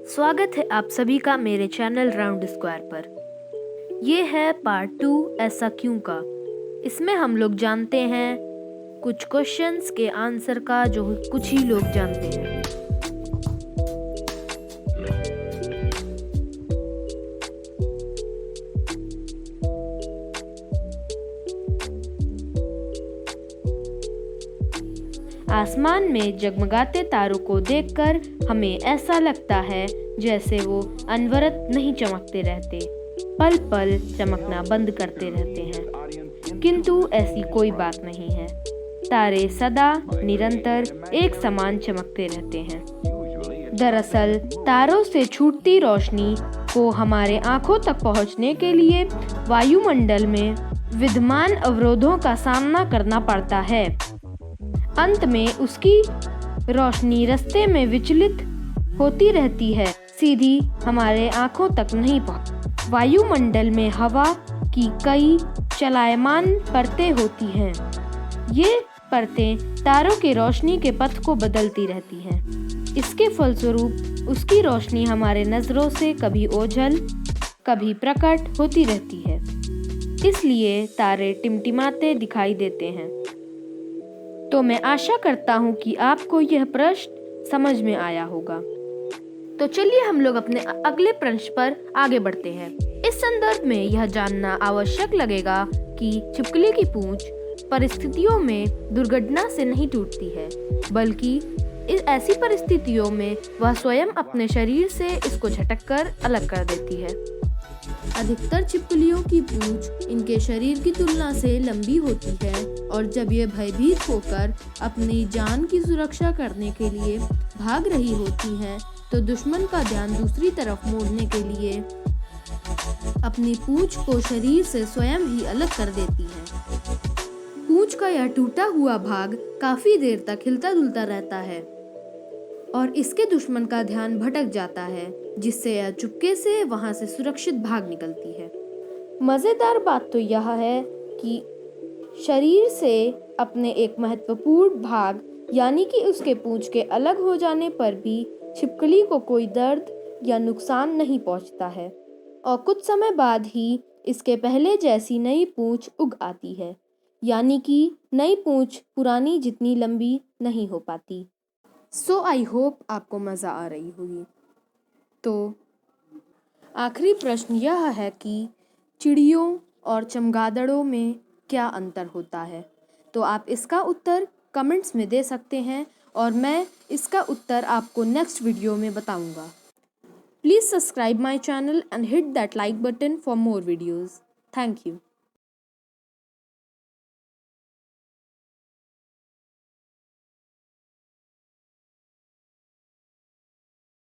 स्वागत है आप सभी का मेरे चैनल राउंड स्क्वायर पर। ये है पार्ट 2 ऐसा क्यों का। इसमें हम लोग जानते हैं कुछ क्वेश्चंस के आंसर का जो कुछ ही लोग जानते हैं। आसमान में जगमगाते तारों को देखकर हमें ऐसा लगता है जैसे वो अनवरत नहीं चमकते रहते, पल पल चमकना बंद करते रहते हैं। किंतु ऐसी कोई बात नहीं है। तारे सदा निरंतर एक समान चमकते रहते हैं। दरअसल तारों से छूटती रोशनी को हमारे आंखों तक पहुंचने के लिए वायुमंडल में विद्यमान अवरोधों का सामना करना पड़ता है। अंत में उसकी रोशनी रास्ते में विचलित होती रहती है, सीधी हमारे आंखों तक नहीं पहुंचती। वायुमंडल में हवा की कई चलायमान परतें होती हैं। ये परतें तारों के रोशनी के पथ को बदलती रहती हैं। इसके फलस्वरूप उसकी रोशनी हमारे नजरों से कभी ओझल कभी प्रकट होती रहती है। इसलिए तारे टिमटिमाते दिखाई देते हैं। तो मैं आशा करता हूँ कि आपको यह प्रश्न समझ में आया होगा। तो चलिए हम लोग अपने अगले प्रश्न पर आगे बढ़ते हैं। इस संदर्भ में यह जानना आवश्यक लगेगा कि छिपकली की पूंछ परिस्थितियों में दुर्घटना से नहीं टूटती है, बल्कि ऐसी परिस्थितियों में वह स्वयं अपने शरीर से इसको झटककर अलग कर देती है। अधिकतर छिपकलियों की पूंछ इनके शरीर की तुलना से लंबी होती है और जब ये भयभीत होकर अपनी जान की सुरक्षा करने के लिए भाग रही होती हैं, तो दुश्मन का ध्यान दूसरी तरफ मोड़ने के लिए अपनी पूंछ को शरीर से स्वयं ही अलग कर देती हैं। पूंछ का यह टूटा हुआ भाग काफी देर तक हिलता डुलता रहता है और इसके दुश्मन का ध्यान भटक जाता है, जिससे यह चुपके से वहां से सुरक्षित भाग निकलती है। मजेदार बात तो यह है कि शरीर से अपने एक महत्वपूर्ण भाग यानी कि उसके पूंछ के अलग हो जाने पर भी छिपकली को कोई दर्द या नुकसान नहीं पहुंचता है और कुछ समय बाद ही इसके पहले जैसी नई पूंछ उग आती है, यानी कि नई पूंछ पुरानी जितनी लंबी नहीं हो पाती। सो आई होप आपको मज़ा आ रही होगी। तो आखिरी प्रश्न यह है कि चिड़ियों और चमगादड़ों में क्या अंतर होता है। तो आप इसका उत्तर कमेंट्स में दे सकते हैं और मैं इसका उत्तर आपको नेक्स्ट वीडियो में बताऊंगा। Please subscribe my channel and hit that like button for more videos. Thank you.